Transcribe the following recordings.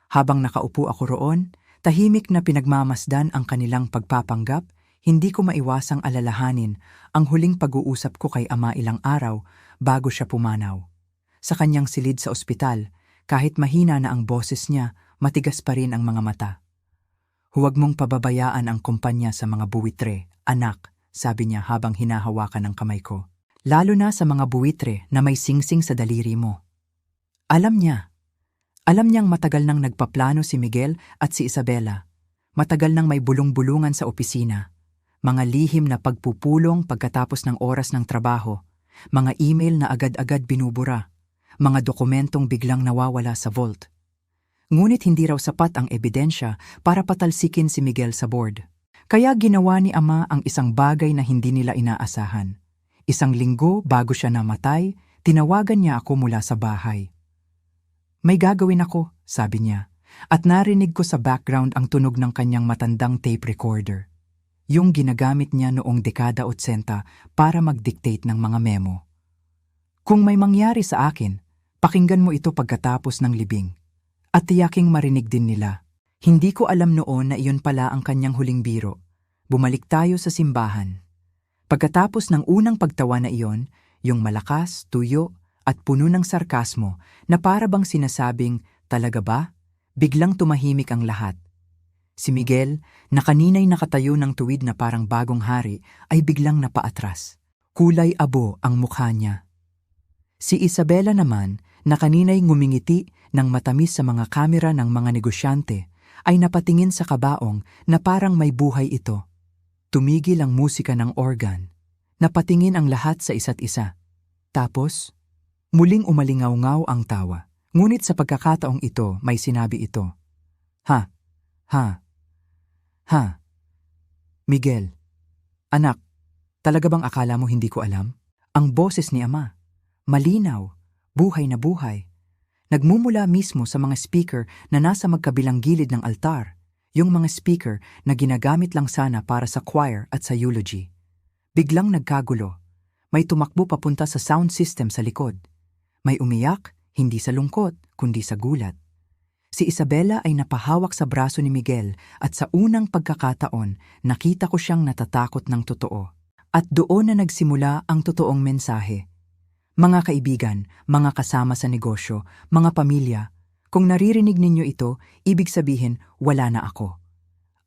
Habang nakaupo ako roon, tahimik na pinagmamasdan ang kanilang pagpapanggap, hindi ko maiwasang alalahanin ang huling pag-uusap ko kay Ama ilang araw bago siya pumanaw. Sa kanyang silid sa ospital, kahit mahina na ang boses niya, matigas pa rin ang mga mata. "Huwag mong pababayaan ang kumpanya sa mga buwitre, anak," sabi niya habang hinahawakan ang kamay ko. "Lalo na sa mga buwitre na may singsing sa daliri mo." Alam niyang matagal nang nagpaplano si Miguel at si Isabela. Matagal nang may bulong-bulungan sa opisina. Mga lihim na pagpupulong pagkatapos ng oras ng trabaho. Mga email na agad-agad binubura. Mga dokumentong biglang nawawala sa vault. Ngunit hindi raw sapat ang ebidensya para patalsikin si Miguel sa board. Kaya ginawa ni Ama ang isang bagay na hindi nila inaasahan. Isang linggo bago siya namatay, tinawagan niya ako mula sa bahay. "May gagawin ako," sabi niya, at narinig ko sa background ang tunog ng kanyang matandang tape recorder. Yung ginagamit niya noong dekada 80 para mag-dictate ng mga memo. "Kung may mangyari sa akin, pakinggan mo ito pagkatapos ng libing. At tiyaking marinig din nila." Hindi ko alam noon na iyon pala ang kanyang huling biro. Bumalik tayo sa simbahan. Pagkatapos ng unang pagtawa na iyon, yung malakas, tuyo, at puno ng sarkasmo na para bang sinasabing, "Talaga ba?" Biglang tumahimik ang lahat. Si Miguel, na kanina'y nakatayo ng tuwid na parang bagong hari, ay biglang napaatras. Kulay abo ang mukha niya. Si Isabela naman, na kanina'y ngumingiti ng matamis sa mga kamera ng mga negosyante, ay napatingin sa kabaong na parang may buhay ito. Tumigil ang musika ng organ. Napatingin ang lahat sa isa't isa. Tapos, muling umalingaw-ngaw ang tawa. Ngunit sa pagkakataong ito, may sinabi ito. "Ha, ha, ha. Miguel, anak, talaga bang akala mo hindi ko alam?" Ang boses ni Ama, malinaw, buhay na buhay. Nagmumula mismo sa mga speaker na nasa magkabilang gilid ng altar, yung mga speaker na ginagamit lang sana para sa choir at sa eulogy. Biglang nagkagulo. May tumakbo papunta sa sound system sa likod. May umiyak, hindi sa lungkot, kundi sa gulat. Si Isabela ay napahawak sa braso ni Miguel at sa unang pagkakataon, nakita ko siyang natatakot ng totoo. At doon na nagsimula ang totoong mensahe. Mga kaibigan, mga kasama sa negosyo, mga pamilya, kung naririnig ninyo ito, ibig sabihin wala na ako.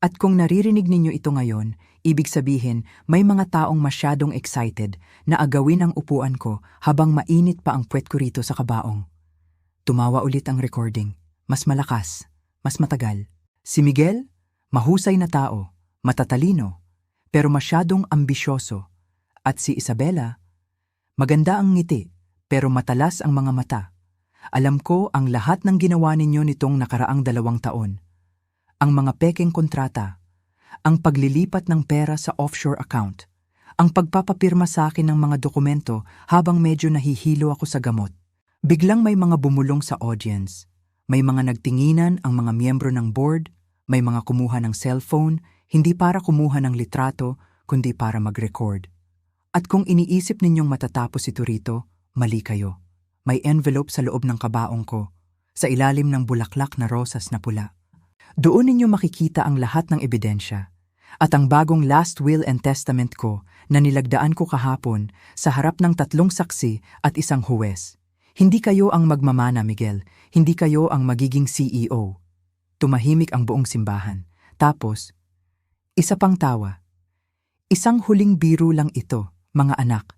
At kung naririnig ninyo ito ngayon, ibig sabihin may mga taong masyadong excited na agawin ang upuan ko habang mainit pa ang puwet ko rito sa kabaong. Tumawa ulit ang recording. Mas malakas, mas matagal. Si Miguel, mahusay na tao, matatalino, pero masyadong ambisyoso. At si Isabela, maganda ang ngiti, pero matalas ang mga mata. Alam ko ang lahat ng ginawa ninyo nitong nakaraang 2 taon. Ang mga pekeng kontrata, ang paglilipat ng pera sa offshore account, ang pagpapapirma sa akin ng mga dokumento habang medyo nahihilo ako sa gamot. Biglang may mga bumulong sa audience. May mga nagtinginan ang mga miyembro ng board, may mga kumuha ng cellphone, hindi para kumuha ng litrato, kundi para mag-record. At kung iniisip ninyong matatapos ito rito, mali kayo. May envelope sa loob ng kabaong ko, sa ilalim ng bulaklak na rosas na pula. Doon ninyo makikita ang lahat ng ebidensya, at ang bagong last will and testament ko na nilagdaan ko kahapon sa harap ng 3 saksi at isang huwes. Hindi kayo ang magmamana, Miguel. Hindi kayo ang magiging CEO. Tumahimik ang buong simbahan. Tapos, isa pang tawa. Isang huling biro lang ito, mga anak.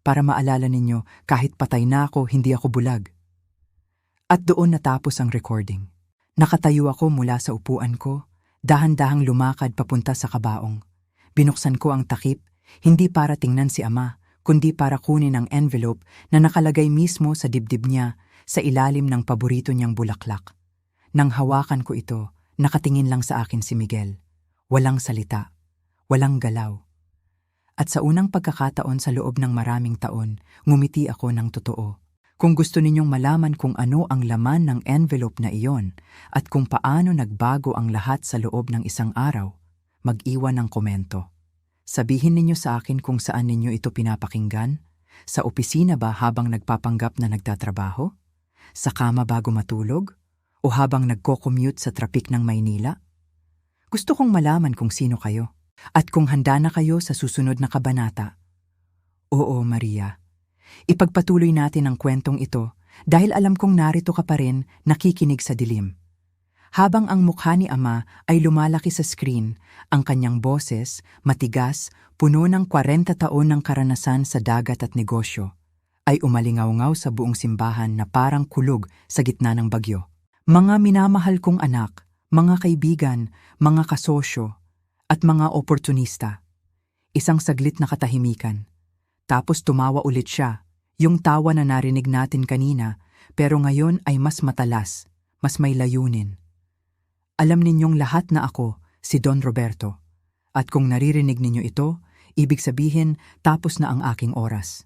Para maalala ninyo, kahit patay na ako, hindi ako bulag. At doon natapos ang recording. Nakatayo ako mula sa upuan ko, dahan-dahang lumakad papunta sa kabaong. Binuksan ko ang takip, hindi para tingnan si Ama, kundi para kunin ang envelope na nakalagay mismo sa dibdib niya sa ilalim ng paborito niyang bulaklak. Nang hawakan ko ito, nakatingin lang sa akin si Miguel. Walang salita, walang galaw. At sa unang pagkakataon sa loob ng maraming taon, ngumiti ako ng totoo. Kung gusto ninyong malaman kung ano ang laman ng envelope na iyon at kung paano nagbago ang lahat sa loob ng isang araw, mag-iwan ng komento. Sabihin ninyo sa akin kung saan ninyo ito pinapakinggan? Sa opisina ba habang nagpapanggap na nagtatrabaho? Sa kama bago matulog? O habang nagko-commute sa trapik ng Maynila? Gusto kong malaman kung sino kayo at kung handa na kayo sa susunod na kabanata. Oo, Maria. Ipagpatuloy natin ang kwentong ito dahil alam kong narito ka pa rin nakikinig sa dilim. Habang ang mukha ni Ama ay lumalaki sa screen, ang kanyang boses, matigas, puno ng 40 taon ng karanasan sa dagat at negosyo, ay umalingaw-ngaw sa buong simbahan na parang kulog sa gitna ng bagyo. Mga minamahal kong anak, mga kaibigan, mga kasosyo, at mga oportunista. Isang saglit na katahimikan. Tapos tumawa ulit siya, yung tawa na narinig natin kanina, pero ngayon ay mas matalas, mas may layunin. Alam ninyong lahat na ako, si Don Roberto. At kung naririnig ninyo ito, ibig sabihin tapos na ang aking oras.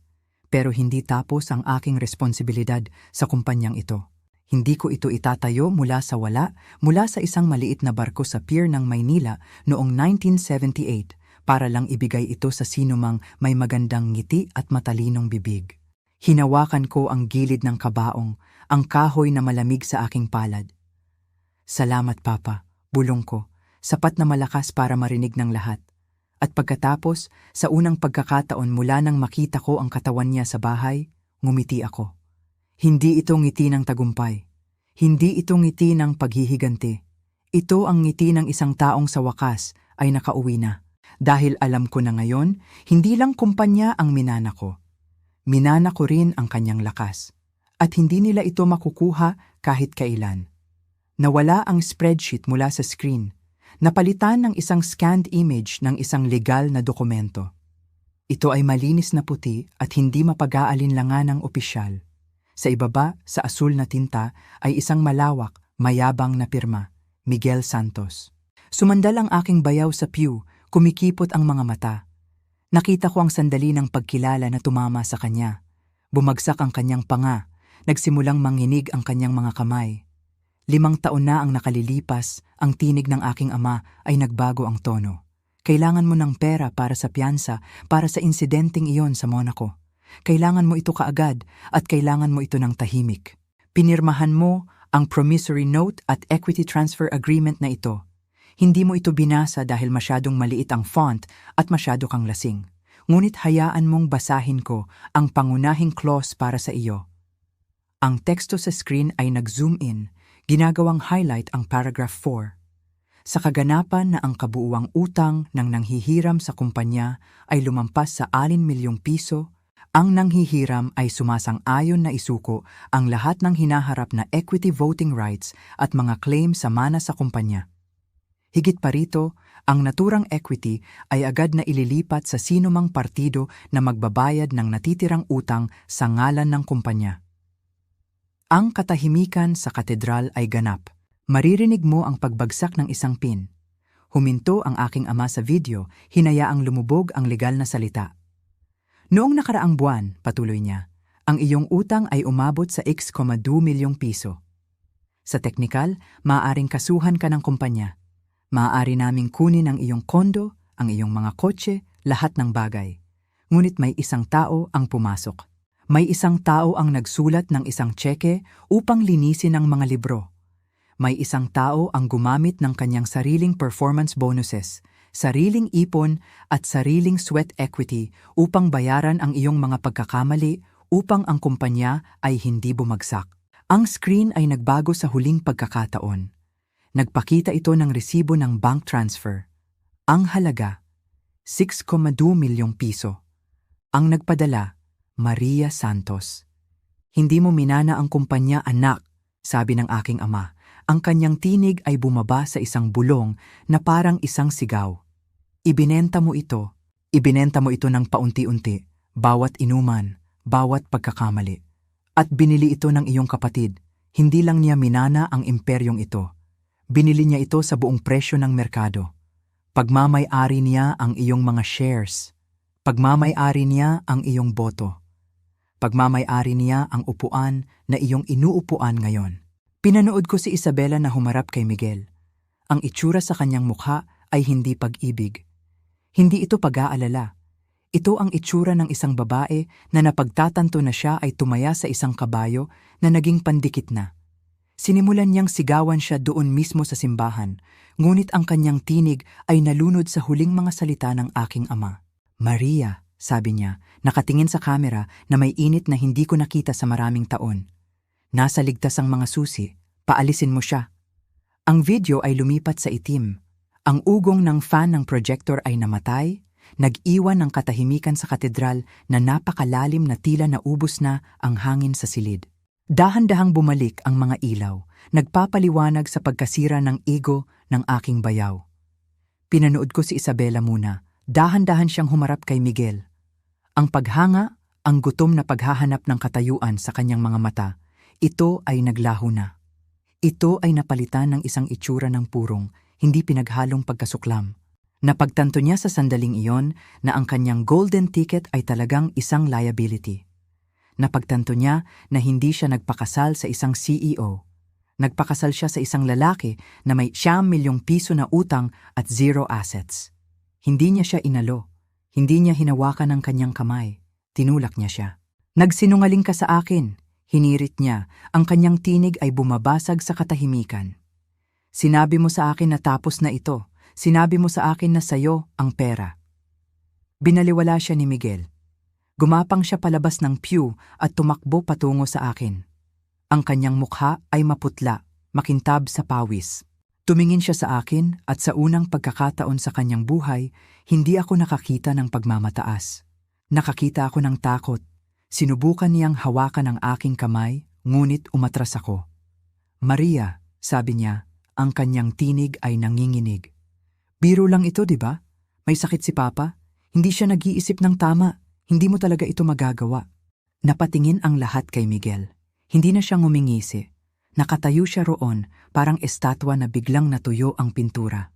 Pero hindi tapos ang aking responsibilidad sa kumpanyang ito. Hindi ko ito itatayo mula sa wala, mula sa isang maliit na barko sa pier ng Maynila noong 1978 para lang ibigay ito sa sinumang may magandang ngiti at matalinong bibig. Hinawakan ko ang gilid ng kabaong, ang kahoy na malamig sa aking palad. Salamat, Papa, bulong ko, sapat na malakas para marinig ng lahat. At pagkatapos, sa unang pagkakataon mula nang makita ko ang katawan niya sa bahay, ngumiti ako. Hindi ito ngiti ng tagumpay. Hindi ito ngiti ng paghihiganti. Ito ang ngiti ng isang taong sa wakas ay nakauwi na. Dahil alam ko na ngayon, hindi lang kumpanya ang minana ko. Minana ko rin ang kanyang lakas. At hindi nila ito makukuha kahit kailan. Nawala ang spreadsheet mula sa screen. Napalitan ng isang scanned image ng isang legal na dokumento. Ito ay malinis na puti at hindi mapag-aalinlangan ng opisyal. Sa ibaba, sa asul na tinta, ay isang malawak, mayabang na pirma, Miguel Santos. Sumandal ang aking bayaw sa pew, kumikipot ang mga mata. Nakita ko ang sandali ng pagkilala na tumama sa kanya. Bumagsak ang kanyang panga, nagsimulang manginig ang kanyang mga kamay. 5 taon na ang nakalilipas, ang tinig ng aking ama ay nagbago ang tono. Kailangan mo ng pera para sa piyansa, para sa insidenteng iyon sa Monaco. Kailangan mo ito kaagad at kailangan mo ito ng tahimik. Pinirmahan mo ang promissory note at equity transfer agreement na ito. Hindi mo ito binasa dahil masyadong maliit ang font at masyado kang lasing. Ngunit hayaan mong basahin ko ang pangunahing clause para sa iyo. Ang teksto sa screen ay nag-zoom in. Ginagawang highlight ang paragraph 4. Sa kaganapan na ang kabuuang utang ng nanghihiram sa kumpanya ay lumampas sa 6 milyong piso, ang nanghihiram ay sumasang-ayon na isuko ang lahat ng hinaharap na equity voting rights at mga claim sa mana sa kumpanya. Higit pa rito, ang naturang equity ay agad na ililipat sa sinumang partido na magbabayad ng natitirang utang sa ngalan ng kumpanya. Ang katahimikan sa katedral ay ganap. Maririnig mo ang pagbagsak ng isang pin. Huminto ang aking ama sa video, hinayaang lumubog ang legal na salita. Noong nakaraang buwan, patuloy niya, ang iyong utang ay umabot sa X,2 milyong piso. Sa teknikal, maaaring kasuhan ka ng kumpanya. Maaari naming kunin ang iyong kondo, ang iyong mga kotse, lahat ng bagay. Ngunit may isang tao ang pumasok. May isang tao ang nagsulat ng isang tseke upang linisin ang mga libro. May isang tao ang gumamit ng kanyang sariling performance bonuses, sariling ipon at sariling sweat equity upang bayaran ang iyong mga pagkakamali upang ang kumpanya ay hindi bumagsak. Ang screen ay nagbago sa huling pagkakataon. Nagpakita ito ng resibo ng bank transfer. Ang halaga, 6,2 milyong piso. Ang nagpadala, Maria Santos. Hindi mo minana ang kumpanya, anak, sabi ng aking ama. Ang kanyang tinig ay bumaba sa isang bulong na parang isang sigaw. Ibinenta mo ito ng paunti-unti, bawat inuman, bawat pagkakamali. At binili ito ng iyong kapatid. Hindi lang niya minana ang imperyong ito. Binili niya ito sa buong presyo ng merkado. Pagmamay-ari niya ang iyong mga shares. Pagmamay-ari niya ang iyong boto. Pagmamay-ari niya ang upuan na iyong inuupuan ngayon. Pinanood ko si Isabela na humarap kay Miguel. Ang itsura sa kanyang mukha ay hindi pag-ibig. Hindi ito pag-aalala. Ito ang itsura ng isang babae na napagtatanto na siya ay tumaya sa isang kabayo na naging pandikit na. Sinimulan niyang sigawan siya doon mismo sa simbahan, ngunit ang kanyang tinig ay nalunod sa huling mga salita ng aking ama. Maria, sabi niya, nakatingin sa kamera na may init na hindi ko nakita sa maraming taon. Nasa ligtas ang mga susi, paalisin mo siya. Ang video ay lumipat sa itim. Ang ugong ng fan ng projector ay namatay, nag-iwan ng katahimikan sa katedral na napakalalim na tila naubos na ang hangin sa silid. Dahan-dahang bumalik ang mga ilaw, nagpapaliwanag sa pagkasira ng ego ng aking bayaw. Pinanood ko si Isabela muna, dahan-dahan siyang humarap kay Miguel. Ang paghanga, ang gutom na paghahanap ng katayuan sa kanyang mga mata, ito ay naglaho na. Ito ay napalitan ng isang itsura ng purong, hindi pinaghalong pagkasuklam. Napagtanto niya sa sandaling iyon na ang kanyang golden ticket ay talagang isang liability. Napagtanto niya na hindi siya nagpakasal sa isang CEO. Nagpakasal siya sa isang lalaki na may 9 milyong piso na utang at 0 assets. Hindi niya siya inalo. Hindi niya hinawakan ang kanyang kamay. Tinulak niya siya. Nagsinungaling ka sa akin. Hinirit niya. Ang kanyang tinig ay bumabasag sa katahimikan. Sinabi mo sa akin na tapos na ito. Sinabi mo sa akin na sayo ang pera. Binaliwala siya ni Miguel. Gumapang siya palabas ng pew at tumakbo patungo sa akin. Ang kanyang mukha ay maputla, makintab sa pawis. Tumingin siya sa akin at sa unang pagkakataon sa kanyang buhay, hindi ako nakakita ng pagmamataas. Nakakita ako ng takot. Sinubukan niyang hawakan ang aking kamay, ngunit umatras ako. Maria, sabi niya, ang kanyang tinig ay nanginginig. Biro lang ito, di ba? May sakit si Papa? Hindi siya nag-iisip ng tama. Hindi mo talaga ito magagawa. Napatingin ang lahat kay Miguel. Hindi na siya ngumingisi. Nakatayo siya roon, parang estatwa na biglang natuyo ang pintura.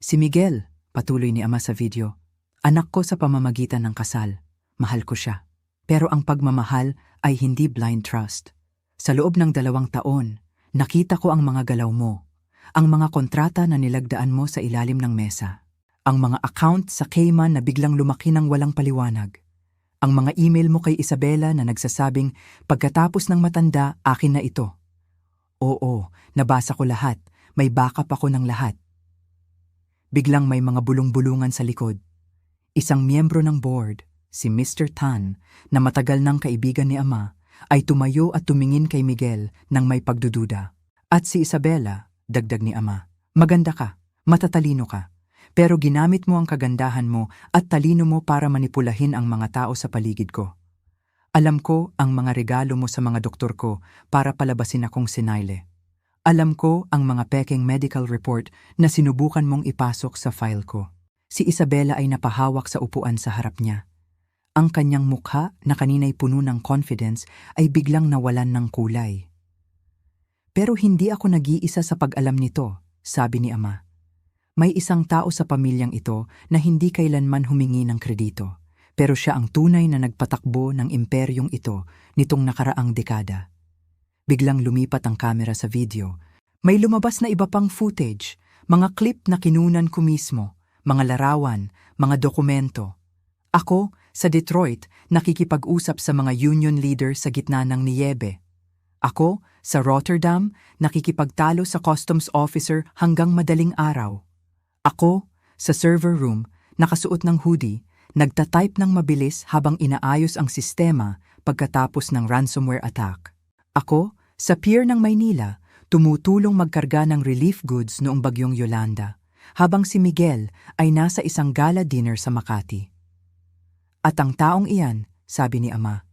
Si Miguel, patuloy ni Ama sa video, anak ko sa pamamagitan ng kasal. Mahal ko siya. Pero ang pagmamahal ay hindi blind trust. Sa loob ng 2 taon, nakita ko ang mga galaw mo. Ang mga kontrata na nilagdaan mo sa ilalim ng mesa. Ang mga account sa Cayman na biglang lumaki ng walang paliwanag. Ang mga email mo kay Isabela na nagsasabing, pagkatapos ng matanda, akin na ito. Oo, nabasa ko lahat. May backup ako ng lahat. Biglang may mga bulong-bulungan sa likod. Isang miyembro ng board, si Mr. Tan, na matagal ng kaibigan ni Ama, ay tumayo at tumingin kay Miguel nang may pagdududa. At si Isabela, dagdag ni Ama, maganda ka, matatalino ka. Pero ginamit mo ang kagandahan mo at talino mo para manipulahin ang mga tao sa paligid ko. Alam ko ang mga regalo mo sa mga doktor ko para palabasin akong sinayle. Alam ko ang mga peking medical report na sinubukan mong ipasok sa file ko. Si Isabela ay napahawak sa upuan sa harap niya. Ang kanyang mukha na kanina'y puno ng confidence ay biglang nawalan ng kulay. Pero hindi ako nag-iisa sa pag-alam nito, sabi ni Ama. May isang tao sa pamilyang ito na hindi kailanman humingi ng kredito, pero siya ang tunay na nagpatakbo ng imperyong ito nitong nakaraang dekada. Biglang lumipat ang kamera sa video. May lumabas na iba pang footage, mga clip na kinunan ko mismo, mga larawan, mga dokumento. Ako, sa Detroit, nakikipag-usap sa mga union leader sa gitna ng niyebe. Ako, sa Rotterdam, nakikipagtalo sa customs officer hanggang madaling araw. Ako, sa server room, nakasuot ng hoodie, nagtatype ng mabilis habang inaayos ang sistema pagkatapos ng ransomware attack. Ako, sa pier ng Maynila, tumutulong magkarga ng relief goods noong bagyong Yolanda, habang si Miguel ay nasa isang gala dinner sa Makati. At ang taong iyan, sabi ni Ama,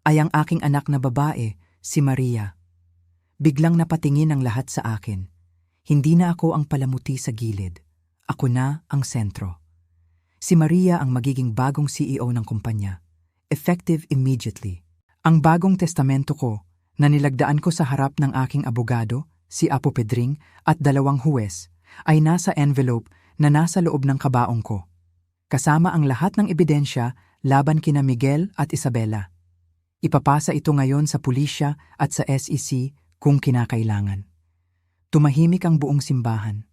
ay ang aking anak na babae, si Maria. Biglang napatingin ang lahat sa akin. Hindi na ako ang palamuti sa gilid. Ako na ang sentro. Si Maria ang magiging bagong CEO ng kumpanya. Effective immediately. Ang bagong testamento ko na nilagdaan ko sa harap ng aking abogado, si Apo Pedring, at 2 huwes, ay nasa envelope na nasa loob ng kabaong ko. Kasama ang lahat ng ebidensya laban kina Miguel at Isabela. Ipapasa ito ngayon sa pulisya at sa SEC kung kinakailangan. Tumahimik ang buong simbahan.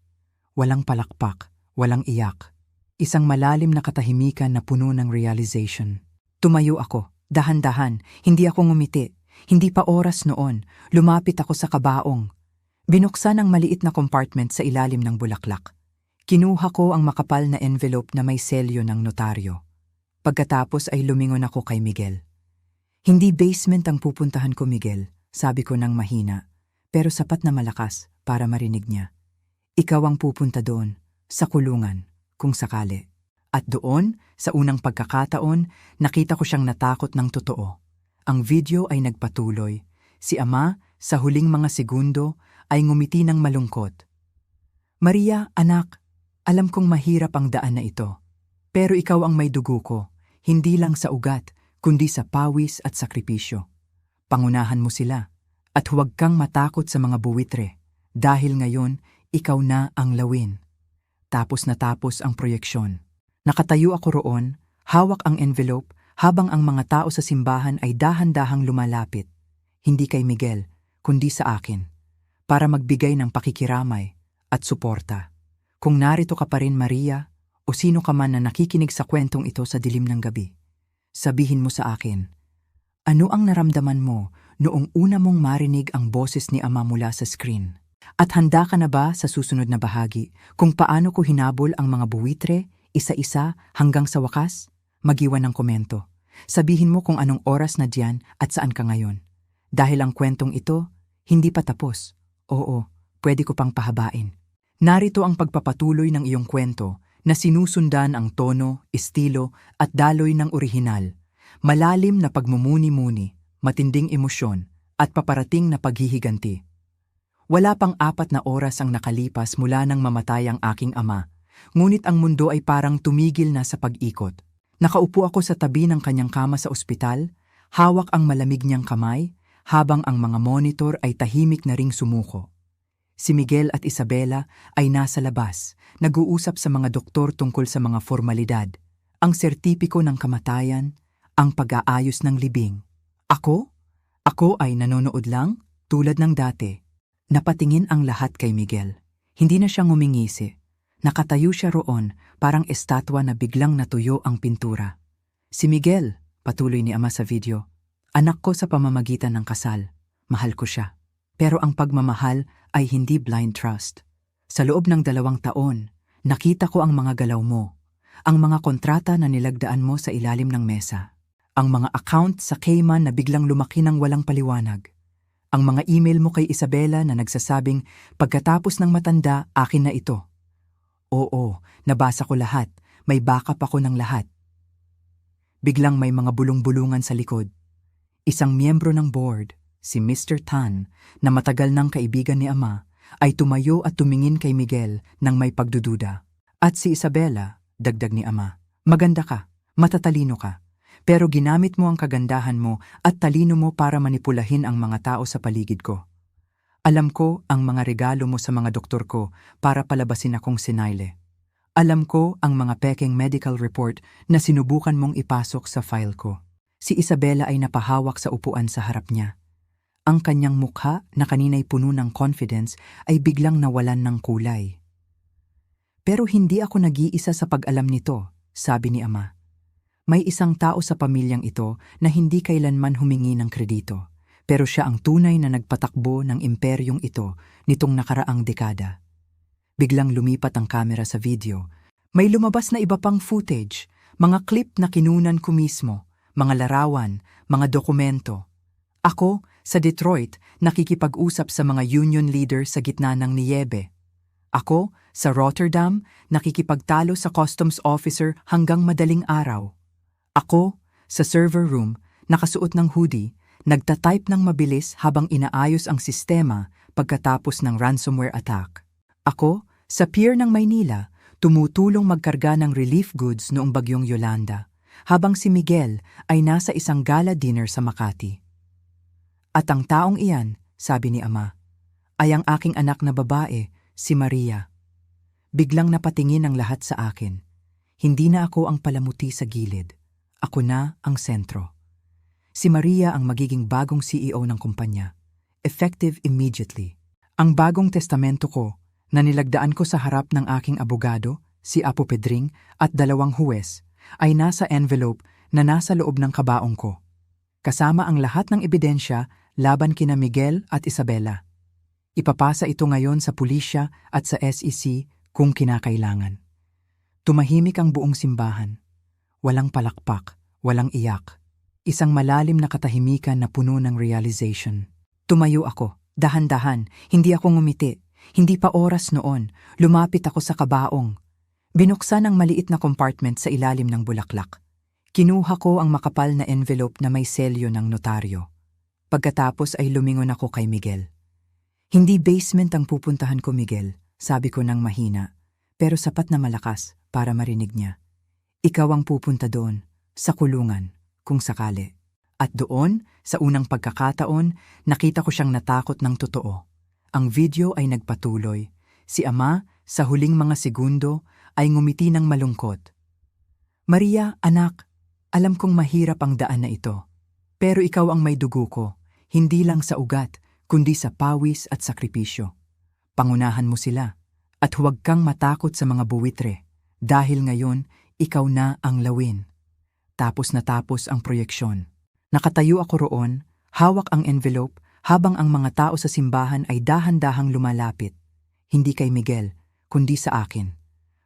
Walang palakpak, walang iyak. Isang malalim na katahimikan na puno ng realization. Tumayo ako, dahan-dahan, hindi ako ngumiti. Hindi pa oras noon, lumapit ako sa kabaong. Binuksan ang maliit na compartment sa ilalim ng bulaklak. Kinuha ko ang makapal na envelope na may selyo ng notaryo. Pagkatapos ay lumingon ako kay Miguel. Hindi basement ang pupuntahan ko, Miguel, sabi ko nang mahina, pero sapat na malakas para marinig niya. Ikaw ang pupunta doon, sa kulungan, kung sakali. At doon, sa unang pagkakataon, nakita ko siyang natakot ng totoo. Ang video ay nagpatuloy. Si Ama, sa huling mga segundo, ay ngumiti ng malungkot. Maria, anak, alam kong mahirap ang daan na ito. Pero ikaw ang may dugo ko, hindi lang sa ugat, kundi sa pawis at sakripisyo. Pangunahan mo sila, at huwag kang matakot sa mga buwitre, dahil ngayon, ikaw na ang lawin. Tapos natapos ang proyeksyon. Nakatayo ako roon, hawak ang envelope, habang ang mga tao sa simbahan ay dahan-dahang lumalapit. Hindi kay Miguel, kundi sa akin, para magbigay ng pakikiramay at suporta. Kung narito ka pa rin, Maria, o sino ka man na nakikinig sa kwentong ito sa dilim ng gabi, sabihin mo sa akin, ano ang naramdaman mo noong una mong marinig ang boses ni Ama mula sa screen? At handa ka na ba sa susunod na bahagi kung paano ko hinabol ang mga buwitre, isa-isa hanggang sa wakas? Mag-iwan ng komento. Sabihin mo kung anong oras na diyan at saan ka ngayon. Dahil ang kwentong ito, hindi pa tapos. Oo, pwede ko pang pahabain. Narito ang pagpapatuloy ng iyong kwento na sinusundan ang tono, estilo at daloy ng orihinal. Malalim na pagmumuni-muni, matinding emosyon at paparating na paghihiganti. Wala pang 4 na oras ang nakalipas mula nang mamatay ang aking ama, ngunit ang mundo ay parang tumigil na sa pag-ikot. Nakaupo ako sa tabi ng kanyang kama sa ospital, hawak ang malamig niyang kamay, habang ang mga monitor ay tahimik na ring sumuko. Si Miguel at Isabela ay nasa labas, nag-uusap sa mga doktor tungkol sa mga formalidad, ang sertipiko ng kamatayan, ang pag-aayos ng libing. Ako? Ako ay nanonood lang, tulad ng dati. Napatingin ang lahat kay Miguel. Hindi na siya ngumingisi. Nakatayo siya roon, parang estatwa na biglang natuyo ang pintura. Si Miguel, patuloy ni Ama sa video, anak ko sa pamamagitan ng kasal. Mahal ko siya. Pero ang pagmamahal ay hindi blind trust. Sa loob ng 2 taon, nakita ko ang mga galaw mo, ang mga kontrata na nilagdaan mo sa ilalim ng mesa, ang mga account sa Cayman na biglang lumaki ng walang paliwanag, ang mga email mo kay Isabela na nagsasabing pagkatapos ng matanda, akin na ito. Oo, nabasa ko lahat, may backup ako ng lahat. Biglang may mga bulong-bulungan sa likod. Isang miyembro ng board, si Mr. Tan, na matagal ng kaibigan ni Ama, ay tumayo at tumingin kay Miguel nang may pagdududa. At si Isabela, dagdag ni Ama, maganda ka, matatalino ka, pero ginamit mo ang kagandahan mo at talino mo para manipulahin ang mga tao sa paligid ko. Alam ko ang mga regalo mo sa mga doktor ko para palabasin akong sinayle. Alam ko ang mga peking medical report na sinubukan mong ipasok sa file ko. Si Isabela ay napahawak sa upuan sa harap niya. Ang kanyang mukha na kanina'y puno ng confidence ay biglang nawalan ng kulay. Pero hindi ako nag-iisa sa pag-alam nito, sabi ni Ama. May isang tao sa pamilyang ito na hindi kailanman humingi ng kredito, pero siya ang tunay na nagpatakbo ng imperyong ito nitong nakaraang dekada. Biglang lumipat ang kamera sa video. May lumabas na iba pang footage, mga clip na kinunan ko mismo, mga larawan, mga dokumento. Ako, sa Detroit, nakikipag-usap sa mga union leader sa gitna ng niyebe. Ako, sa Rotterdam, nakikipagtalo sa customs officer hanggang madaling araw. Ako, sa server room, nakasuot ng hoodie, nagtatype ng mabilis habang inaayos ang sistema pagkatapos ng ransomware attack. Ako, sa pier ng Maynila, tumutulong magkarga ng relief goods noong bagyong Yolanda, habang si Miguel ay nasa isang gala dinner sa Makati. At ang taong iyan, sabi ni Ama, ay ang aking anak na babae, si Maria. Biglang napatingin ang lahat sa akin. Hindi na ako ang palamuti sa gilid. Ako na ang sentro. Si Maria ang magiging bagong CEO ng kumpanya. Effective immediately. Ang bagong testamento ko, na nilagdaan ko sa harap ng aking abogado, si Apo Pedring, at 2 huwes, ay nasa envelope na nasa loob ng kabaong ko. Kasama ang lahat ng ebidensya laban kina Miguel at Isabela. Ipapasa ito ngayon sa pulisya at sa SEC kung kinakailangan. Tumahimik ang buong simbahan. Walang palakpak, walang iyak. Isang malalim na katahimikan na puno ng realization. Tumayo ako, dahan-dahan, hindi ako ngumiti. Hindi pa oras noon, lumapit ako sa kabaong. Binuksan ang maliit na compartment sa ilalim ng bulaklak. Kinuha ko ang makapal na envelope na may selyo ng notaryo. Pagkatapos ay lumingon ako kay Miguel. Hindi basement ang pupuntahan ko, Miguel, sabi ko nang mahina, pero sapat na malakas para marinig niya. Ikaw ang pupunta doon, sa kulungan, kung sakali. At doon, sa unang pagkakataon, nakita ko siyang natakot ng totoo. Ang video ay nagpatuloy. Si Ama, sa huling mga segundo, ay ngumiti ng malungkot. Maria, anak, alam kong mahirap ang daan na ito. Pero ikaw ang may dugo ko, hindi lang sa ugat, kundi sa pawis at sakripisyo. Pangunahan mo sila, at huwag kang matakot sa mga buwitre, dahil ngayon, ikaw na ang lawin. Tapos ang proyeksyon. Nakatayo ako roon, hawak ang envelope, habang ang mga tao sa simbahan ay dahan-dahang lumalapit. Hindi kay Miguel, kundi sa akin,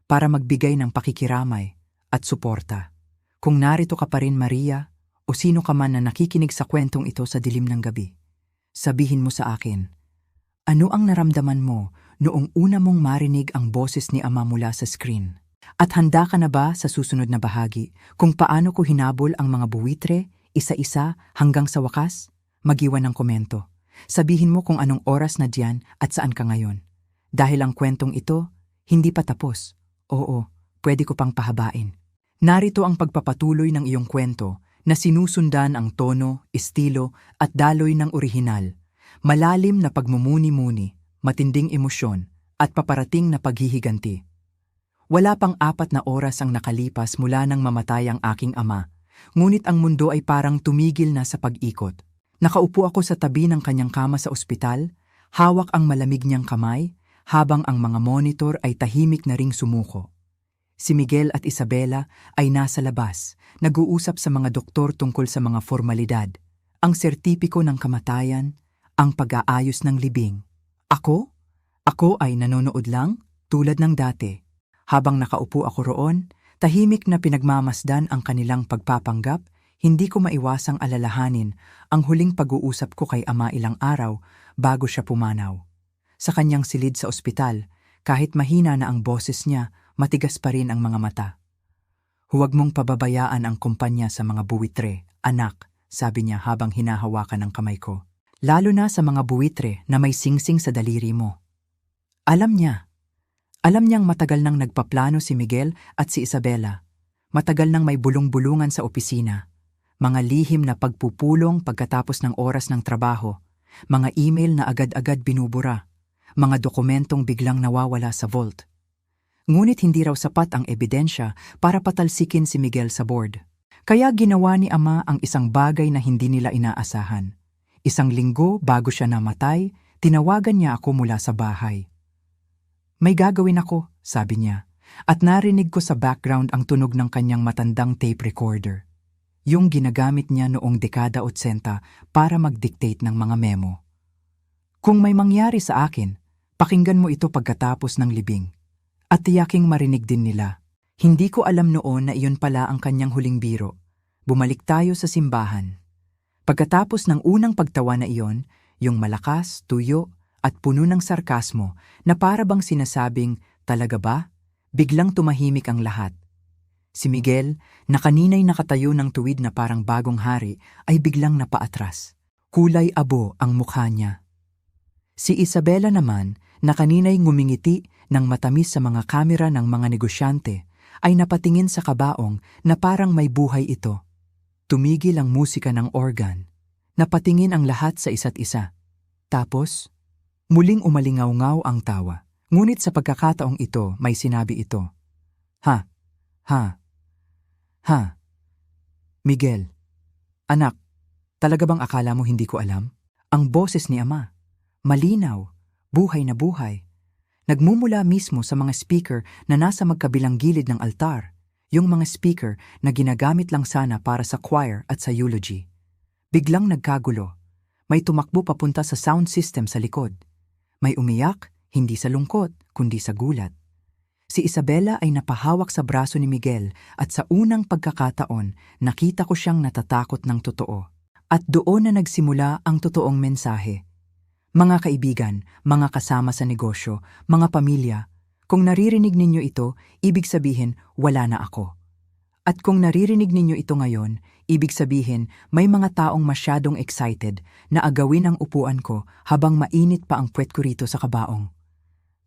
para magbigay ng pakikiramay at suporta. Kung narito ka pa rin, Maria, o sino ka man na nakikinig sa kwentong ito sa dilim ng gabi, sabihin mo sa akin, ano ang naramdaman mo noong una mong marinig ang boses ni Ama mula sa screen? At handa ka na ba sa susunod na bahagi kung paano ko hinabol ang mga buwitre, isa-isa hanggang sa wakas? Magiwan ng komento. Sabihin mo kung anong oras na diyan at saan ka ngayon. Dahil ang kwentong ito, hindi pa tapos. Oo, pwede ko pang pahabain. Narito ang pagpapatuloy ng iyong kwento na sinusundan ang tono, estilo at daloy ng orihinal. Malalim na pagmumuni-muni, matinding emosyon at paparating na paghihiganti. Wala pang 4 na oras ang nakalipas mula nang mamatay ang aking ama, ngunit ang mundo ay parang tumigil na sa pag-ikot. Nakaupo ako sa tabi ng kanyang kama sa ospital, hawak ang malamig niyang kamay, habang ang mga monitor ay tahimik na ring sumuko. Si Miguel at Isabela ay nasa labas, nag-uusap sa mga doktor tungkol sa mga formalidad, ang sertipiko ng kamatayan, ang pag-aayos ng libing. Ako? Ako ay nanonood lang, tulad ng dati. Habang nakaupo ako roon, tahimik na pinagmamasdan ang kanilang pagpapanggap, hindi ko maiwasang alalahanin ang huling pag-uusap ko kay Ama ilang araw bago siya pumanaw. Sa kanyang silid sa ospital, kahit mahina na ang boses niya, matigas pa rin ang mga mata. Huwag mong pababayaan ang kumpanya sa mga buwitre, anak, sabi niya habang hinahawakan ang kamay ko. Lalo na sa mga buwitre na may singsing sa daliri mo. Alam niyang matagal nang nagpaplano si Miguel at si Isabela. Matagal nang may bulong-bulungan sa opisina. Mga lihim na pagpupulong pagkatapos ng oras ng trabaho. Mga email na agad-agad binubura. Mga dokumentong biglang nawawala sa vault. Ngunit hindi raw sapat ang ebidensya para patalsikin si Miguel sa board. Kaya ginawa ni Ama ang isang bagay na hindi nila inaasahan. Isang linggo bago siya namatay, tinawagan niya ako mula sa bahay. May gagawin ako, sabi niya, at narinig ko sa background ang tunog ng kanyang matandang tape recorder. Yung ginagamit niya noong dekada 80 para mag-dictate ng mga memo. Kung may mangyari sa akin, pakinggan mo ito pagkatapos ng libing. At tiyaking marinig din nila. Hindi ko alam noon na iyon pala ang kanyang huling biro. Bumalik tayo sa simbahan. Pagkatapos ng unang pagtawa na iyon, yung malakas, tuyo, at puno ng sarkasmo na para bang sinasabing, talaga ba? Biglang tumahimik ang lahat. Si Miguel, na kanina'y nakatayo ng tuwid na parang bagong hari, ay biglang napaatras. Kulay abo ang mukha niya. Si Isabela naman, na kanina'y ngumingiti ng matamis sa mga kamera ng mga negosyante, ay napatingin sa kabaong na parang may buhay ito. Tumigil ang musika ng organ. Napatingin ang lahat sa isa't isa. Tapos, muling umalingaw-ngaw ang tawa. Ngunit sa pagkakataong ito, may sinabi ito. Ha? Miguel, anak, talaga bang akala mo hindi ko alam? Ang boses ni Ama, malinaw, buhay na buhay. Nagmumula mismo sa mga speaker na nasa magkabilang gilid ng altar, yung mga speaker na ginagamit lang sana para sa choir at sa eulogy. Biglang nagkagulo. May tumakbo papunta sa sound system sa likod. May umiyak, hindi sa lungkot, kundi sa gulat. Si Isabela ay napahawak sa braso ni Miguel at sa unang pagkakataon, nakita ko siyang natatakot ng totoo. At doon na nagsimula ang totoong mensahe. Mga kaibigan, mga kasama sa negosyo, mga pamilya, kung naririnig ninyo ito, ibig sabihin wala na ako. At kung naririnig ninyo ito ngayon, ibig sabihin may mga taong masyadong excited na agawin ang upuan ko habang mainit pa ang puwet ko rito sa kabaong.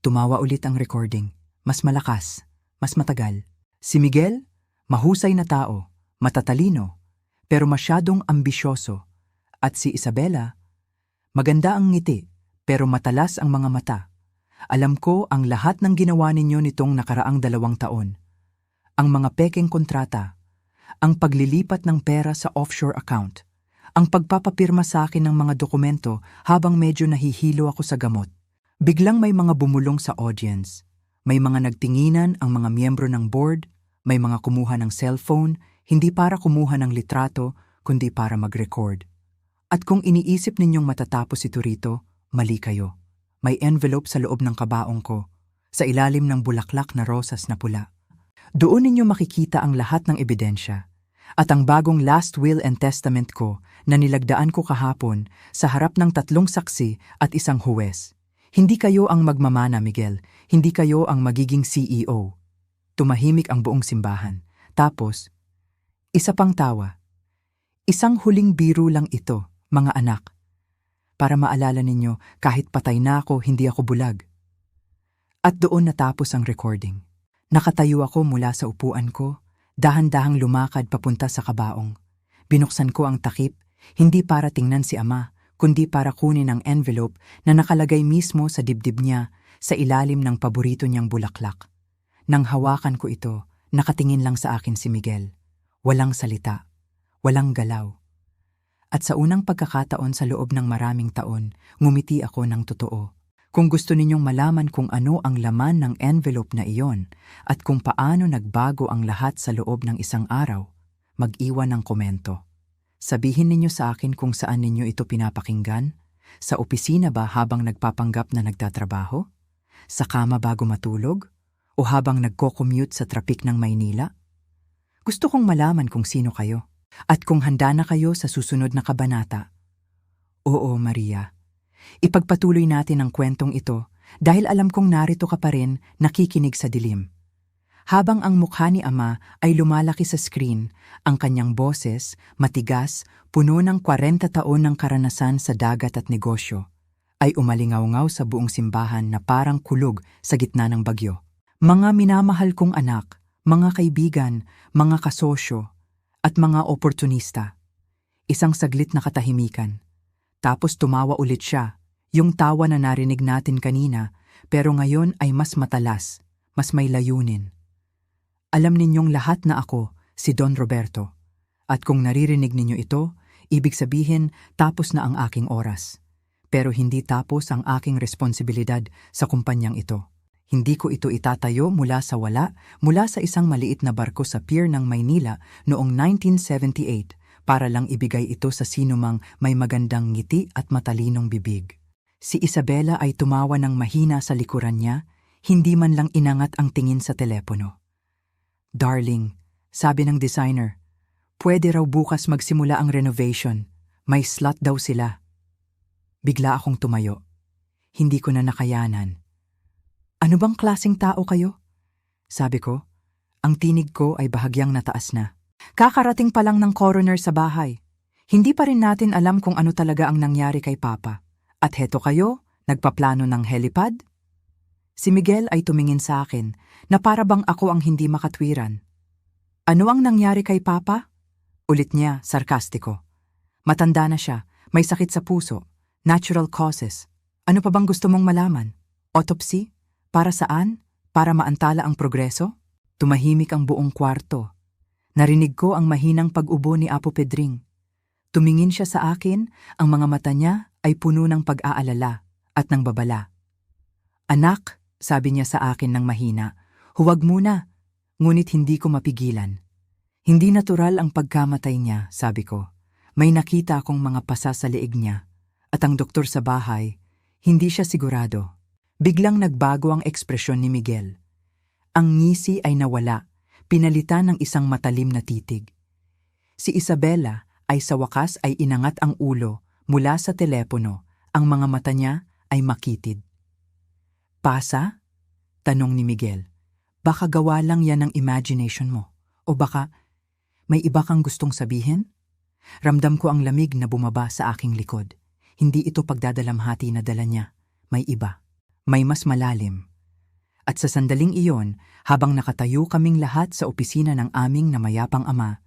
Tumawa ulit ang recording. Mas malakas, mas matagal. Si Miguel, mahusay na tao, matatalino, pero masyadong ambisyoso. At si Isabela, maganda ang ngiti, pero matalas ang mga mata. Alam ko ang lahat ng ginawa ninyo nitong nakaraang 2 taon. Ang mga pekeng kontrata, ang paglilipat ng pera sa offshore account, ang pagpapapirma sa akin ng mga dokumento habang medyo nahihilo ako sa gamot. Biglang may mga bumulong sa audience. May mga nagtinginan ang mga miyembro ng board, may mga kumuha ng cellphone, hindi para kumuha ng litrato, kundi para mag-record. At kung iniisip ninyong matatapos ito rito, mali kayo. May envelope sa loob ng kabaong ko, sa ilalim ng bulaklak na rosas na pula. Doon ninyo makikita ang lahat ng ebidensya. At ang bagong last will and testament ko na nilagdaan ko kahapon sa harap ng 3 saksi at isang huwes. Hindi kayo ang magmamana, Miguel. Hindi kayo ang magiging CEO. Tumahimik ang buong simbahan. Tapos, isa pang tawa. Isang huling biro lang ito, mga anak. Para maalala ninyo, kahit patay na ako, hindi ako bulag. At doon natapos ang recording. Nakatayo ako mula sa upuan ko, dahan-dahang lumakad papunta sa kabaong. Binuksan ko ang takip, hindi para tingnan si ama, kundi para kunin ang envelope na nakalagay mismo sa dibdib niya sa ilalim ng paborito niyang bulaklak. Nang hawakan ko ito, nakatingin lang sa akin si Miguel. Walang salita, walang galaw. At sa unang pagkakataon sa loob ng maraming taon, ngumiti ako ng totoo. Kung gusto ninyong malaman kung ano ang laman ng envelope na iyon at kung paano nagbago ang lahat sa loob ng isang araw, mag-iwan ng komento. Sabihin ninyo sa akin kung saan ninyo ito pinapakinggan? Sa opisina ba habang nagpapanggap na nagtatrabaho? Sa kama bago matulog? O habang nagko-commute sa trapik ng Maynila? Gusto kong malaman kung sino kayo. At kung handa na kayo sa susunod na kabanata. Oo, Maria. Ipagpatuloy natin ang kwentong ito dahil alam kong narito ka pa rin nakikinig sa dilim. Habang ang mukha ni Ama ay lumalaki sa screen, ang kanyang boses, matigas, puno ng 40 taon ng karanasan sa dagat at negosyo, ay umalingaw-ngaw sa buong simbahan na parang kulog sa gitna ng bagyo. Mga minamahal kong anak, mga kaibigan, mga kasosyo, at mga oportunista. Isang saglit na katahimikan. Tapos tumawa ulit siya, yung tawa na narinig natin kanina, pero ngayon ay mas matalas, mas may layunin. Alam ninyong lahat na ako, si Don Roberto. At kung naririnig ninyo ito, ibig sabihin tapos na ang aking oras. Pero hindi tapos ang aking responsibilidad sa kumpanyang ito. Hindi ko ito itatayo mula sa wala, mula sa isang maliit na barko sa pier ng Maynila noong 1978 para lang ibigay ito sa sinumang may magandang ngiti at matalinong bibig. Si Isabela ay tumawa ng mahina sa likuran niya, hindi man lang inangat ang tingin sa telepono. Darling, sabi ng designer, pwede raw bukas magsimula ang renovation. May slot daw sila. Bigla akong tumayo. Hindi ko na nakayanan. Ano bang klaseng tao kayo? Sabi ko. Ang tinig ko ay bahagyang nataas na. Kakarating pa lang ng coroner sa bahay. Hindi pa rin natin alam kung ano talaga ang nangyari kay Papa. At heto kayo, nagpaplano ng helipad? Si Miguel ay tumingin sa akin na para bang ako ang hindi makatwiran. Ano ang nangyari kay Papa? Ulit niya, sarkastiko. Matanda na siya, may sakit sa puso, natural causes. Ano pa bang gusto mong malaman? Autopsy? Para saan? Para maantala ang progreso? Tumahimik ang buong kwarto. Narinig ko ang mahinang pag-ubo ni Apo Pedring. Tumingin siya sa akin, ang mga mata niya ay puno ng pag-aalala at ng babala. Anak, sabi niya sa akin ng mahina, huwag muna, ngunit hindi ko mapigilan. Hindi natural ang pagkamatay niya, sabi ko. May nakita akong mga pasa sa leeg niya, at ang doktor sa bahay, Hindi siya sigurado. Biglang nagbago ang ekspresyon ni Miguel. Ang ngisi ay nawala, pinalitan ng isang matalim na titig. Si Isabela ay sa wakas ay inangat ang ulo mula sa telepono, ang mga mata niya ay makitid. Pasa? Tanong ni Miguel. Baka gawa lang yan ng imagination mo. O baka may iba kang gustong sabihin? Ramdam ko ang lamig na bumaba sa aking likod. Hindi ito pagdadalamhati na dala niya. May iba. May mas malalim. At sa sandaling iyon, habang nakatayo kaming lahat sa opisina ng aming namayapang ama,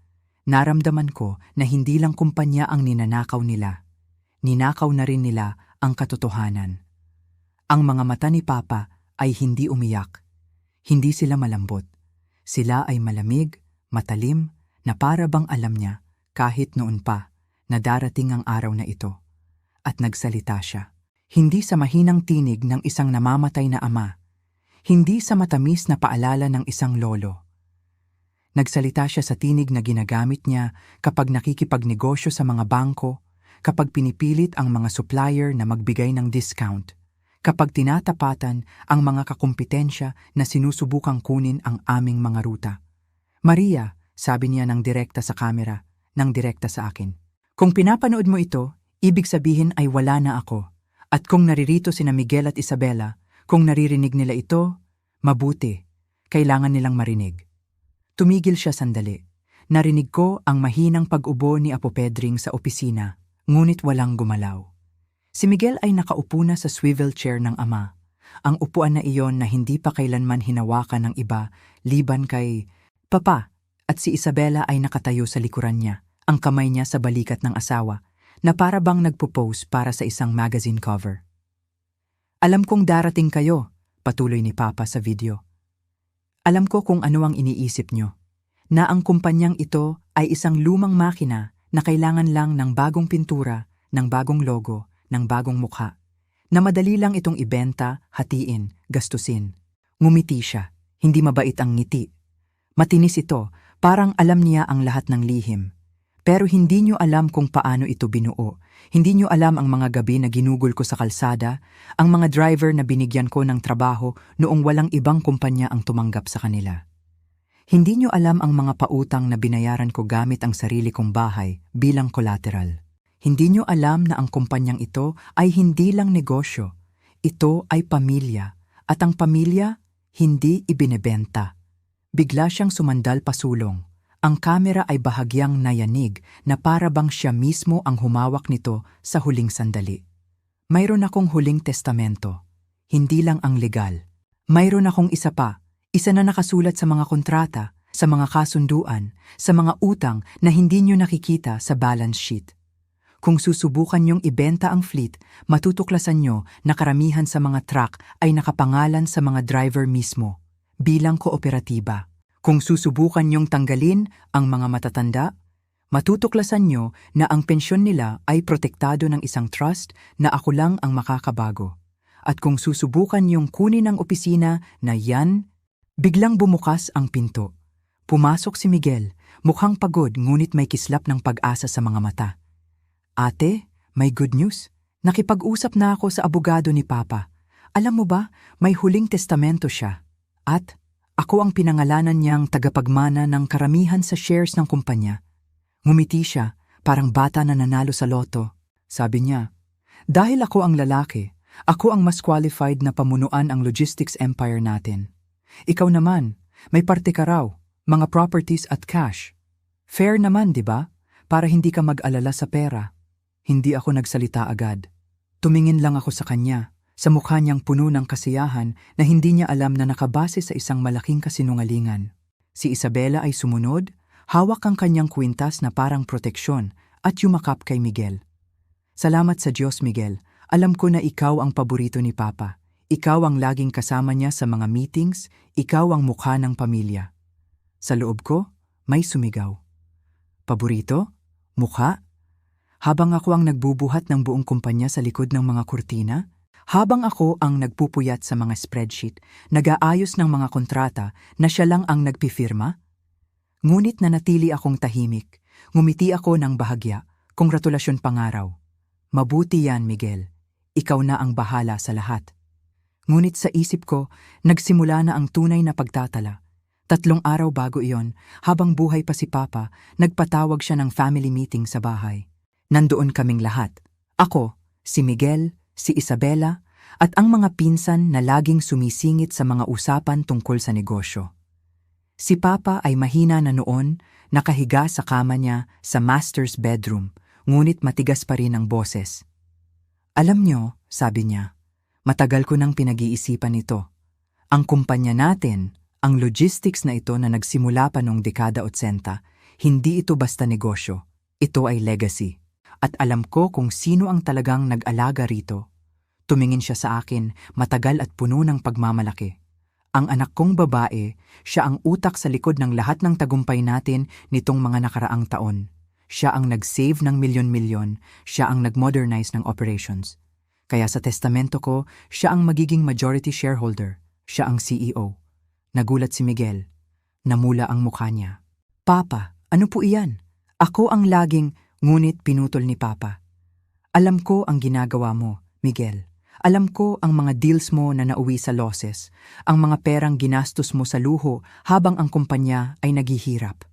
naramdaman ko na hindi lang kumpanya ang ninanakaw nila. Ninakaw na rin nila ang katotohanan. Ang mga mata ni Papa ay hindi umiyak. Hindi sila malambot. Sila ay malamig, matalim, na para bang alam niya, kahit noon pa, na darating ang araw na ito. At nagsalita siya. Hindi sa mahinang tinig ng isang namamatay na ama. Hindi sa matamis na paalala ng isang lolo. Nagsalita siya sa tinig na ginagamit niya kapag nakikipagnegosyo sa mga bangko, kapag pinipilit ang mga supplier na magbigay ng discount, kapag tinatapatan ang mga kakumpetensya na sinusubukang kunin ang aming mga ruta. Maria, sabi niya ng direkta sa kamera, ng direkta sa akin. Kung pinapanood mo ito, ibig sabihin ay wala na ako. At kung naririto sina Miguel at Isabela, kung naririnig nila ito, mabuti, kailangan nilang marinig. Tumigil siya sandali. Narinig ko ang mahinang pag-ubo ni Apo Pedring sa opisina, ngunit walang gumalaw. Si Miguel ay nakaupo na sa swivel chair ng ama. Ang upuan na iyon na hindi pa kailanman hinawakan ng iba, liban kay Papa, at si Isabela ay nakatayo sa likuran niya, ang kamay niya sa balikat ng asawa, na para bang nagpo-pose para sa isang magazine cover. Alam kong darating kayo, patuloy ni Papa sa video. Alam ko kung ano ang iniisip nyo, na ang kumpanyang ito ay isang lumang makina na kailangan lang ng bagong pintura, ng bagong logo, ng bagong mukha, na madali lang itong ibenta, hatiin, gastusin. Ngumiti siya, hindi mabait ang ngiti. Matinis ito, parang alam niya ang lahat ng lihim. Pero hindi nyo alam kung paano ito binuo. Hindi nyo alam ang mga gabi na ginugol ko sa kalsada, ang mga driver na binigyan ko ng trabaho noong walang ibang kumpanya ang tumanggap sa kanila. Hindi nyo alam ang mga pautang na binayaran ko gamit ang sarili kong bahay bilang collateral. Hindi nyo alam na ang kumpanyang ito ay hindi lang negosyo. Ito ay pamilya, at ang pamilya hindi ibinebenta. Bigla siyang sumandal pasulong. Ang kamera ay bahagyang nayanig na para bang siya mismo ang humawak nito sa huling sandali. Mayroon akong huling testamento. Hindi lang ang legal. Mayroon akong isa pa. Isa na nakasulat sa mga kontrata, sa mga kasunduan, sa mga utang na hindi nyo nakikita sa balance sheet. Kung susubukan nyong ibenta ang fleet, matutuklasan nyo na karamihan sa mga truck ay nakapangalan sa mga driver mismo, bilang kooperatiba. Kung susubukan niyong tanggalin ang mga matatanda, matutuklasan niyo na ang pensyon nila ay protektado ng isang trust na ako lang ang makakabago. At kung susubukan niyong kunin ang opisina na yan, biglang bumukas ang pinto. Pumasok si Miguel, mukhang pagod ngunit may kislap ng pag-asa sa mga mata. Ate, may good news. Nakipag-usap na ako sa abogado ni Papa. Alam mo ba, may huling testamento siya. At ako ang pinangalanan niyang tagapagmana ng karamihan sa shares ng kumpanya. Ngumiti siya, parang bata na nanalo sa loto. Sabi niya, dahil ako ang lalaki, ako ang mas qualified na pamunuan ang logistics empire natin. Ikaw naman, may parte ka raw, mga properties at cash. Fair naman, di ba? Para hindi ka mag-alala sa pera. Hindi ako nagsalita agad. Tumingin lang ako sa kanya. Sa mukha niyang puno ng kasiyahan na hindi niya alam na nakabase sa isang malaking kasinungalingan. Si Isabela ay sumunod, hawak ang kanyang kwintas na parang proteksyon at yumakap kay Miguel. Salamat sa Diyos, Miguel. Alam ko na ikaw ang paborito ni Papa. Ikaw ang laging kasama niya sa mga meetings, ikaw ang mukha ng pamilya. Sa loob ko, may sumigaw. Paborito? Mukha? Habang ako ang nagbubuhat ng buong kumpanya sa likod ng mga kurtina, habang ako ang nagpupuyat sa mga spreadsheet, nag-aayos ng mga kontrata na siya lang ang nagpifirma? Ngunit nanatili akong tahimik. Ngumiti ako ng bahagya. Kongratulasyon pangaraw. Mabuti yan, Miguel. ikaw na ang bahala sa lahat. Ngunit sa isip ko, nagsimula na ang tunay na pagtatala. 3 araw bago iyon, habang buhay pa si Papa, nagpatawag siya ng family meeting sa bahay. Nandoon kaming lahat. Ako, si Miguel, si Isabela, at ang mga pinsan na laging sumisingit sa mga usapan tungkol sa negosyo. Si Papa ay mahina na noon, nakahiga sa kama niya sa master's bedroom, ngunit matigas pa rin ang boses. Alam niyo, sabi niya, matagal ko nang pinag-iisipan ito. Ang kumpanya natin, ang logistics na ito na nagsimula pa noong dekada 80, hindi ito basta negosyo, ito ay legacy. At alam ko kung sino ang talagang nag-alaga rito. Tumingin siya sa akin, matagal at puno ng pagmamalaki. Ang anak kong babae, siya ang utak sa likod ng lahat ng tagumpay natin nitong mga nakaraang taon. Siya ang nag-save ng milyon-milyon, siya ang nag-modernize ng operations. Kaya sa testamento ko, siya ang magiging majority shareholder, siya ang CEO. Nagulat si Miguel. Namula ang mukha niya. Papa, ano po iyan? Ako ang laging, ngunit pinutol ni Papa. Alam ko ang ginagawa mo, Miguel. Alam ko ang mga deals mo na nauwi sa losses, ang mga perang ginastos mo sa luho habang ang kumpanya ay naghihirap.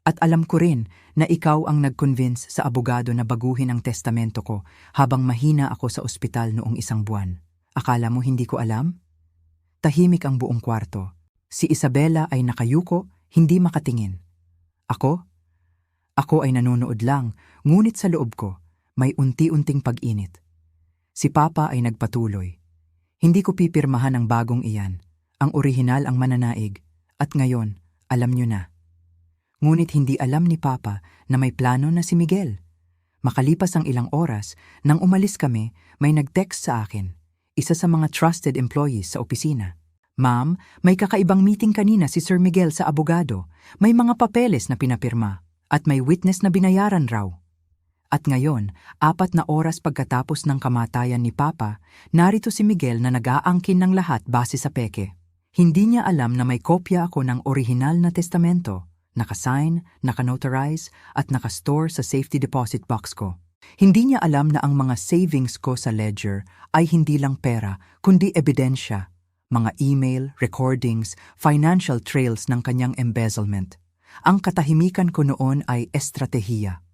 At alam ko rin na ikaw ang nag-convince sa abogado na baguhin ang testamento ko habang mahina ako sa ospital noong 1 buwan. Akala mo hindi ko alam? Tahimik ang buong kwarto. Si Isabela ay nakayuko, hindi makatingin. Ako ay nanonood lang, ngunit sa loob ko, may unti-unting pag-init. Si Papa ay nagpatuloy. Hindi ko pipirmahan ang bagong iyan. Ang orihinal ang mananaig. At ngayon, alam niyo na. Ngunit hindi alam ni Papa na may plano na si Miguel. Makalipas ang ilang oras, nang umalis kami, may nag-text sa akin. Isa sa mga trusted employees sa opisina. Ma'am, may kakaibang meeting kanina si Sir Miguel sa abogado. May mga papeles na pinapirma. At may witness na binayaran raw. At ngayon, 4 na oras pagkatapos ng kamatayan ni Papa, narito si Miguel na nag-aangkin ng lahat base sa peke. Hindi niya alam na may kopya ako ng orihinal na testamento, nakasign, nakanotarize, at nakastore sa safety deposit box ko. Hindi niya alam na ang mga savings ko sa ledger ay hindi lang pera, kundi ebidensya, mga email, recordings, financial trails ng kanyang embezzlement. Ang katahimikan ko noon ay estratehiya.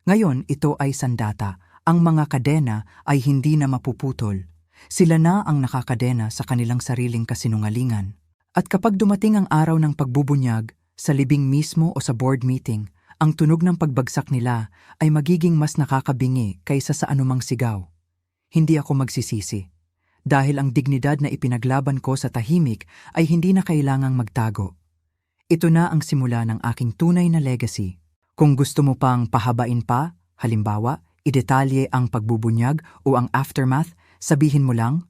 Ngayon, ito ay sandata. Ang mga kadena ay hindi na mapuputol. Sila na ang nakakadena sa kanilang sariling kasinungalingan. At kapag dumating ang araw ng pagbubunyag, sa libing mismo o sa board meeting, ang tunog ng pagbagsak nila ay magiging mas nakakabingi kaysa sa anumang sigaw. Hindi ako magsisisi. Dahil ang dignidad na ipinaglaban ko sa tahimik ay hindi na kailangang magtago. Ito na ang simula ng aking tunay na legacy. Kung gusto mo pang pahabain pa, halimbawa, idetalye ang pagbubunyag o ang aftermath, sabihin mo lang.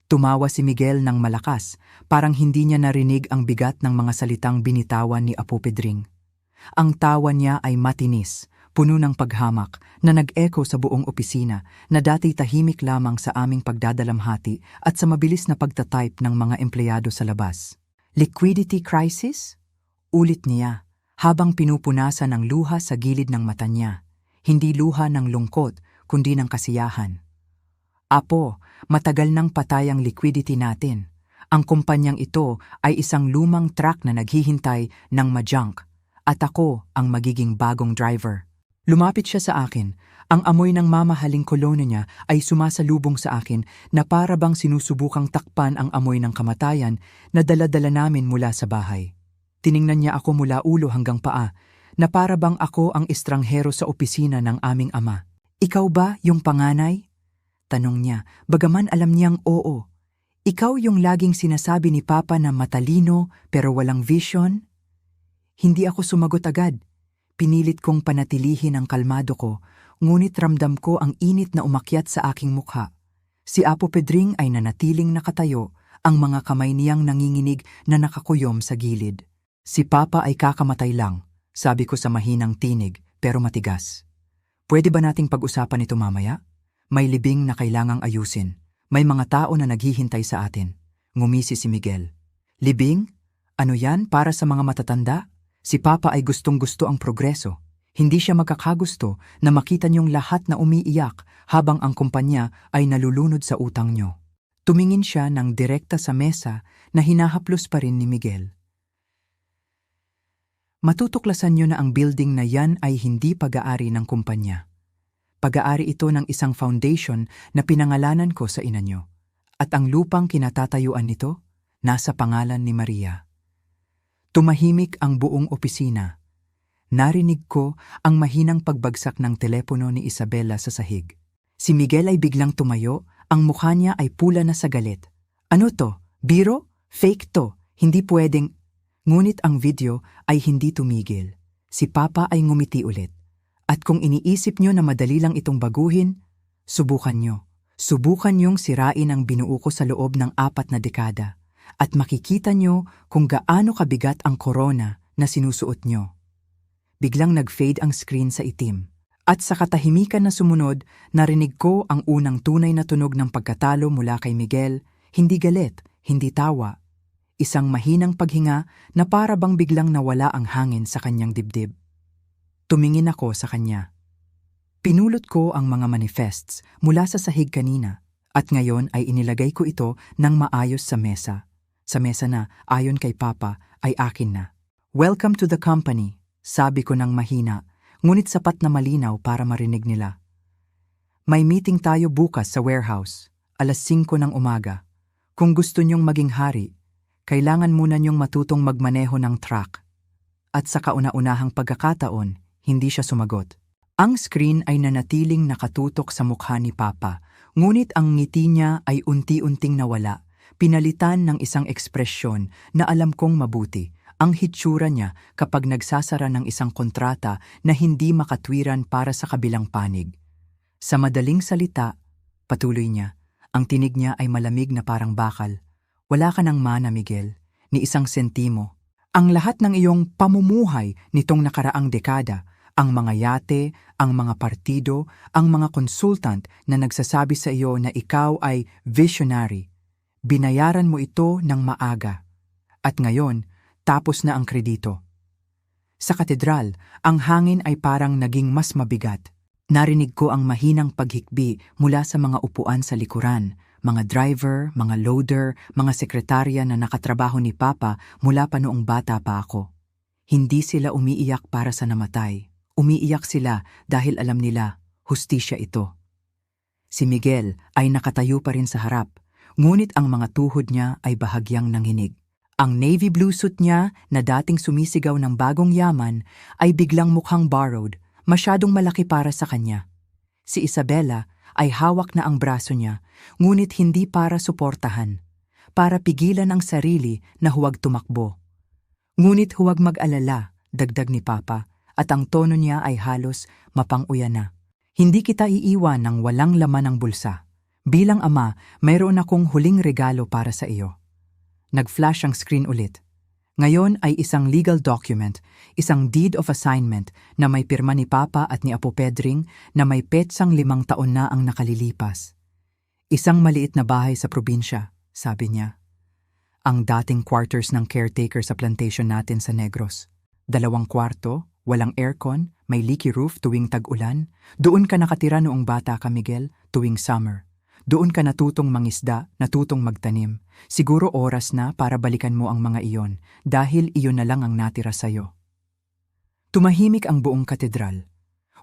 Tumawa si Miguel ng malakas, parang hindi niya narinig ang bigat ng mga salitang binitawan ni Apo Pedring. Ang tawa niya ay matinis, puno ng paghamak, na nag-echo sa buong opisina na dati tahimik lamang sa aming pagdadalamhati at sa mabilis na pagtatype ng mga empleyado sa labas. Liquidity crisis? Ulit niya, habang pinupunasan ng luha sa gilid ng mata niya. Hindi luha ng lungkot, kundi ng kasiyahan. Apo, matagal nang patay ang liquidity natin. Ang kumpanyang ito ay isang lumang truck na naghihintay ng ma-junk. At ako ang magiging bagong driver. Lumapit siya sa akin. Ang amoy ng mamahaling kolone niya ay sumasalubong sa akin na para bang sinusubukang takpan ang amoy ng kamatayan na dala-dala namin mula sa bahay. Tiningnan niya ako mula ulo hanggang paa, na para bang ako ang estranghero sa opisina ng aming ama. Ikaw ba yung panganay? Tanong niya, bagaman alam niyang oo. Ikaw yung laging sinasabi ni Papa na matalino pero walang vision? Hindi ako sumagot agad. Pinilit kong panatilihin ang kalmado ko, ngunit ramdam ko ang init na umakyat sa aking mukha. Si Apo Pedring ay nanatiling nakatayo, ang mga kamay niyang nanginginig na nakakuyom sa gilid. Si Papa ay kakamatay lang, sabi ko sa mahinang tinig pero matigas. Pwede ba nating pag-usapan ito mamaya? May libing na kailangang ayusin. May mga tao na naghihintay sa atin. Ngumisi si Miguel. Libing? Ano yan para sa mga matatanda? Si Papa ay gustong-gusto ang progreso. Hindi siya makakagusto na makita niyong lahat na umiiyak habang ang kumpanya ay nalulunod sa utang niyo. Tumingin siya ng direkta sa mesa na hinahaplos pa rin ni Miguel. Matutuklasan niyo na ang building na yan ay hindi pag-aari ng kumpanya. Pag-aari ito ng isang foundation na pinangalanan ko sa ina niyo. At ang lupang kinatatayuan nito, nasa pangalan ni Maria. Tumahimik ang buong opisina. Narinig ko ang mahinang pagbagsak ng telepono ni Isabela sa sahig. Si Miguel ay biglang tumayo, ang mukha niya ay pula na sa galit. Ano to? Biro? Fake to. Hindi pwedeng. Ngunit ang video ay hindi tumigil. Si Papa ay ngumiti ulit. At kung iniisip nyo na madali lang itong baguhin, subukan nyo. Subukan nyong sirain ang binuo ko sa loob ng 4 na dekada. At makikita nyo kung gaano kabigat ang korona na sinusuot nyo. Biglang nag-fade ang screen sa itim. At sa katahimikan na sumunod, narinig ko ang unang tunay na tunog ng pagkatalo mula kay Miguel, hindi galit, hindi tawa. Isang mahinang paghinga na para bang biglang nawala ang hangin sa kanyang dibdib. Tumingin ako sa kanya. Pinulot ko ang mga manifests mula sa sahig kanina at ngayon ay inilagay ko ito ng maayos sa mesa. Sa mesa na, ayon kay Papa, ay akin na. Welcome to the company. Sabi ko ng mahina, ngunit sapat na malinaw para marinig nila. May meeting tayo bukas sa warehouse, 5:00 ng umaga. Kung gusto niyong maging hari, kailangan muna niyong matutong magmaneho ng truck. At sa kauna-unahang pagkakataon, hindi siya sumagot. Ang screen ay nanatiling nakatutok sa mukha ni Papa, ngunit ang ngiti niya ay unti-unting nawala, pinalitan ng isang ekspresyon na alam kong mabuti. Ang hitsura niya kapag nagsasara ng isang kontrata na hindi makatwiran para sa kabilang panig. Sa madaling salita, patuloy niya, ang tinig niya ay malamig na parang bakal. Wala ka ng mana, Miguel, ni isang sentimo. Ang lahat ng iyong pamumuhay nitong nakaraang dekada, ang mga yate, ang mga partido, ang mga consultant na nagsasabi sa iyo na ikaw ay visionary. Binayaran mo ito ng maaga. At ngayon, tapos na ang kredito. Sa katedral, ang hangin ay parang naging mas mabigat. Narinig ko ang mahinang paghikbi mula sa mga upuan sa likuran, mga driver, mga loader, mga sekretarya na nakatrabaho ni Papa mula pa noong bata pa ako. Hindi sila umiiyak para sa namatay. Umiiyak sila dahil alam nila, hustisya ito. Si Miguel ay nakatayo pa rin sa harap, ngunit ang mga tuhod niya ay bahagyang nanginig. Ang navy blue suit niya na dating sumisigaw ng bagong yaman ay biglang mukhang borrowed, masyadong malaki para sa kanya. Si Isabela ay hawak na ang braso niya, ngunit hindi para suportahan, para pigilan ang sarili na huwag tumakbo. Ngunit huwag mag-alala, dagdag ni Papa, at ang tono niya ay halos mapang-uya na. Hindi kita iiwan ng walang laman ng bulsa. Bilang ama, mayroon akong huling regalo para sa iyo. Nag-flash ang screen ulit. Ngayon ay isang legal document, isang deed of assignment na may pirma ni Papa at ni Apo Pedring na may petsang 5 taon na ang nakalilipas. Isang maliit na bahay sa probinsya, sabi niya. Ang dating quarters ng caretaker sa plantation natin sa Negros. 2 kwarto, walang aircon, may leaky roof tuwing tag-ulan. Doon ka nakatira noong bata ka, Miguel, tuwing summer. Doon ka natutong mangisda, natutong magtanim. Siguro oras na para balikan mo ang mga iyon dahil iyon na lang ang natira sa'yo. Tumahimik ang buong katedral.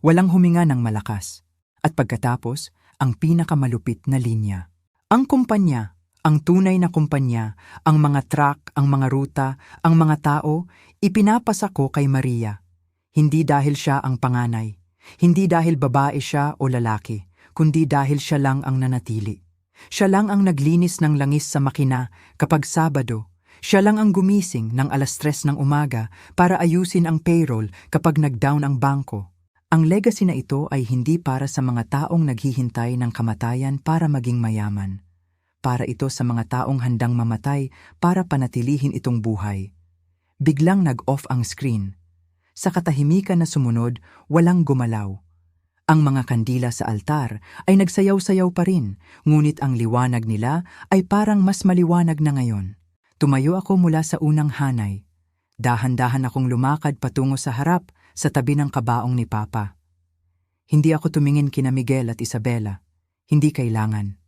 Walang huminga ng malakas. At pagkatapos, ang pinakamalupit na linya. Ang kumpanya, ang tunay na kumpanya, ang mga truck, ang mga ruta, ang mga tao, ipinapasa ko kay Maria. Hindi dahil siya ang panganay. Hindi dahil babae siya o lalaki. Kundi dahil siya lang ang nanatili. Siya lang ang naglinis ng langis sa makina kapag Sabado. Siya lang ang gumising ng 3:00 ng umaga para ayusin ang payroll kapag nag-down ang bangko. Ang legacy na ito ay hindi para sa mga taong naghihintay ng kamatayan para maging mayaman. Para ito sa mga taong handang mamatay para panatilihin itong buhay. Biglang nag-off ang screen. Sa katahimikan na sumunod, walang gumalaw. Ang mga kandila sa altar ay nagsayaw-sayaw pa rin, ngunit ang liwanag nila ay parang mas maliwanag na ngayon. Tumayo ako mula sa unang hanay. Dahan-dahan akong lumakad patungo sa harap, sa tabi ng kabaong ni Papa. Hindi ako tumingin kina Miguel at Isabela. Hindi kailangan.